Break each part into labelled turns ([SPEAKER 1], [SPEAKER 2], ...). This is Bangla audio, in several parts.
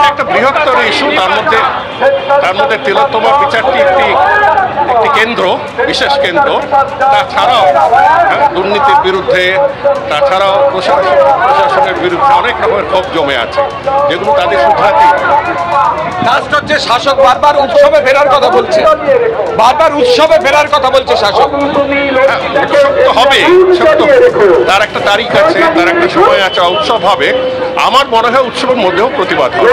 [SPEAKER 1] একটা বৃহত্তর ইস্যু, তার মধ্যে তিলোত্তমার বিচারটি একটি কেন্দ্র, বিশেষ কেন্দ্র। তাছাড়াও দুর্নীতির বিরুদ্ধে, তাছাড়াও প্রশাসনের বিরুদ্ধে অনেক রকমের ক্ষোভ জমে আছে, যেগুলো তাদের শুধরাতে।
[SPEAKER 2] লাস্ট হচ্ছে শাসক বারবার উৎসবে ফেরার কথা বলছে, শাসক।
[SPEAKER 1] হবে, তার একটা তারিখ আছে, তার একটা সময় আছে, উৎসব হবে। আমার মনে হয় উৎসবের মধ্যেও প্রতিবাদ হবে।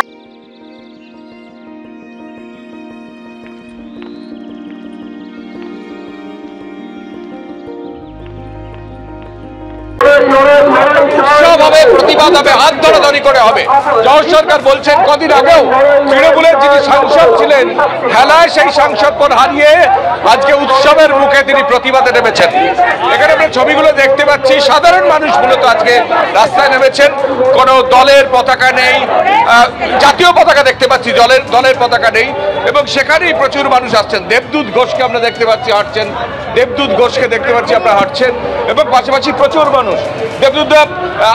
[SPEAKER 2] প্রতিবাদ হবে, হাত ধরাধরি করে হবে। জয় সরকার বলছেন কদিন আগেও তৃণমূলের যিনি সাংসদ ছিলেন খেলায় সেই সাংসদ পদ হারিয়ে আজকে উৎসবের মুখে তিনি প্রতিবাদে নেমেছেন। এখানে আমরা ছবিগুলো দেখতে পাচ্ছি, সাধারণ মানুষ মূলত আজকে রাস্তায় নেমেছেন। কোনো দলের পতাকা নেই, জাতীয় পতাকা দেখতে পাচ্ছি, দলের পতাকা নেই, এবং সেখানেই প্রচুর মানুষ আসছেন। দেবদূত ঘোষকে আমরা দেখতে পাচ্ছি হাঁটছেন, আমরা হাঁটছেন, এবং পাশাপাশি প্রচুর মানুষ। দেবদূত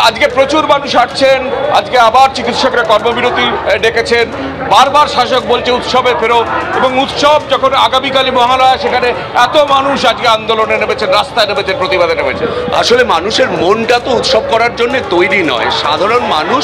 [SPEAKER 2] আজকে প্রচুর মানুষ হাঁটছেন, আজকে আবার চিকিৎসকরা কর্মবিরতি ডেকেছেন। বারবার শাসক বলছে উৎসবে ফেরো, এবং উৎসব যখন আগামীকালই মহালয়া, সেখানে এত মানুষ আজকে আন্দোলনে নেমেছেন, রাস্তায় নেমেছেন, প্রতিবাদে নেমেছেন।
[SPEAKER 3] আসলে মানুষের মনটা তো উৎসব করার জন্য তৈরি নয়। সাধারণ মানুষ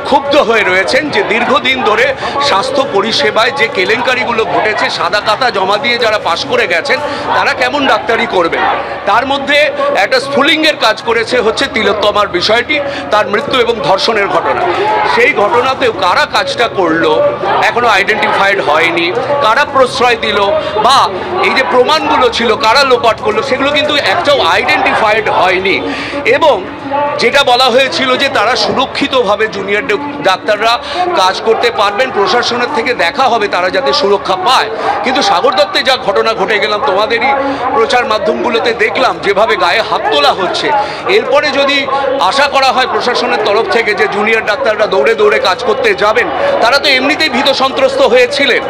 [SPEAKER 3] ক্ষুব্ধ হয়ে রয়েছেন যে দীর্ঘদিন ধরে স্বাস্থ্য পরিষেবায় যে কেলেঙ্কারিগুলো ঘটেছে, সাদা কাতা জমা দিয়ে যারা পাশ করে গেছেন তারা কেমন ডাক্তারি করবেন। তার মধ্যে একটা স্ফুলিঙ্গের কাজ করেছে হচ্ছে তিলোত্তমার বিষয়টি, তার মৃত্যু এবং ধর্ষণের ঘটনা। সেই ঘটনাতেও কারা কাজটা করলো এখনো আইডেন্টিফাইড হয়নি, কারা প্রশ্রয় দিল বা এই যে প্রমাণগুলো ছিল কারা লোপাট করলো, সেগুলো কিন্তু একটাও আইডেন্টিফাইড হয়নি। এবং যেটা বলা হয়েছিল যে তারা সুরক্ষিতভাবে জুনিয়র ডাক্তাররা কাজ করতে পারবেন, প্রশাসনের থেকে দেখা হবে তারা যাতে সুরক্ষা পায়। কিন্তু সাগর দত্তে যা ঘটনা ঘটে গেলাম, তোমাদেরই প্রচার মাধ্যমগুলোতে দেখলাম যেভাবে গায়ে হাত তোলা হচ্ছে। এরপরে যদি আশা করা হয় প্রশাসনের তরফ থেকে যে জুনিয়র ডাক্তাররা দৌড়ে দৌড়ে কাজ করতে যাবেন, তারা তো এমনিতেই ভীত সন্ত্রস্ত হয়েছিলেন।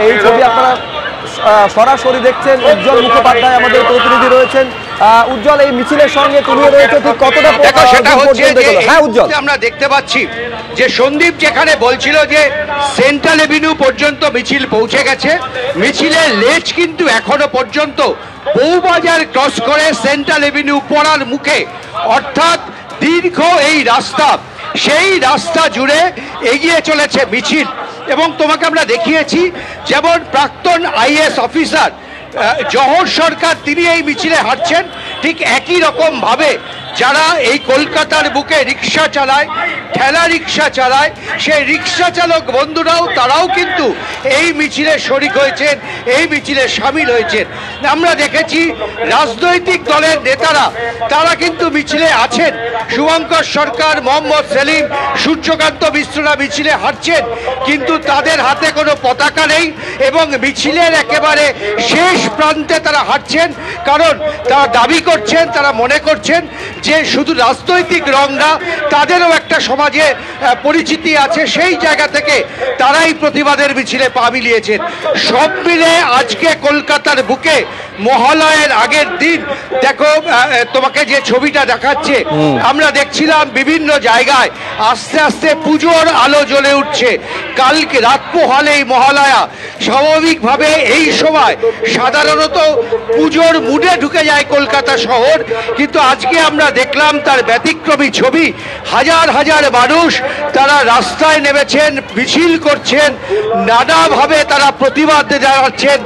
[SPEAKER 4] এই ছবি আপনারা সরাসরি দেখছেন, উজ্জ্বল মুখোপাধ্যায় আমাদের প্রতিনিধি রয়েছেন। উজ্জ্বল, এই মিছিলের সঙ্গে তুমি রয়েছে, ঠিক কতটা?
[SPEAKER 2] দেখো, সেটা হচ্ছে
[SPEAKER 4] হ্যাঁ উজ্জ্বল,
[SPEAKER 2] আমরা দেখতে পাচ্ছি যে সন্দীপ যেখানে বলছিল যে সেন্ট্রাল এভিনিউ পর্যন্ত মিছিল পৌঁছে গেছে, মিছিলের লেজ কিন্তু এখনো পর্যন্ত বউবাজার ক্রস করে সেন্ট্রাল এভিনিউ পড়ার মুখে, অর্থাৎ দীর্ঘ এই রাস্তা, সেই রাস্তা জুড়ে এগিয়ে চলেছে মিছিল। এবং তোমাকে আমরা দেখিয়েছি যেমন প্রাক্তন আইএএস অফিসার জহর সরকার, তিনি এই মিছিলে হাঁটছেন। ঠিক একই রকম ভাবে যারা এই কলকাতার বুকে রিক্সা চালায়, ঠেলা রিক্সা চালায়, সেই রিক্সা চালক বন্ধুরাও তারাও কিন্তু এই মিছিলে শরিক হয়েছেন, এই মিছিলে সামিল হয়েছেন। আমরা দেখেছি রাজনৈতিক দলের নেতারা তারা কিন্তু মিছিলে আছেন। শুভঙ্কর সরকার, মোহাম্মদ সেলিম, সূর্যকান্ত মিশ্ররা মিছিলে হাঁটছেন, কিন্তু তাদের হাতে কোনো পতাকা নেই এবং মিছিলের একেবারে শেষ প্রান্তে তারা হাঁটছেন। কারণ তারা দাবি করছেন, তারা মনে করছেন যে শুধু রাজনৈতিক রং না, তাদেরও একটা সমাজে পরিচিতি আছে, সেই জায়গা থেকে তারাই প্রতিবাদের মিছিলে পা মিলিয়েছেন। সব মিলে আজকে কলকাতার বুকে মহালয়ের আগের দিন দেখো, তোমাকে যে ছবিটা দেখাচ্ছে, আমরা দেখছিলাম বিভিন্ন জায়গায় আস্তে আস্তে পুজোর আলো জ্বলে উঠছে। কালকে রাত পোহালেই মহালয়া, স্বাভাবিকভাবে এই সময় সাধারণত পুজোর মুডে ঢুকে যায় কলকাতা শহর, কিন্তু আজকে আমরা দেখলাম তার ব্যতিক্রমী ছবি। হাজার হাজার মানুষ তারা রাস্তায় নেমেছেন, মিছিল করছেন, নানাভাবে তারা প্রতিবাদ জানাচ্ছেন।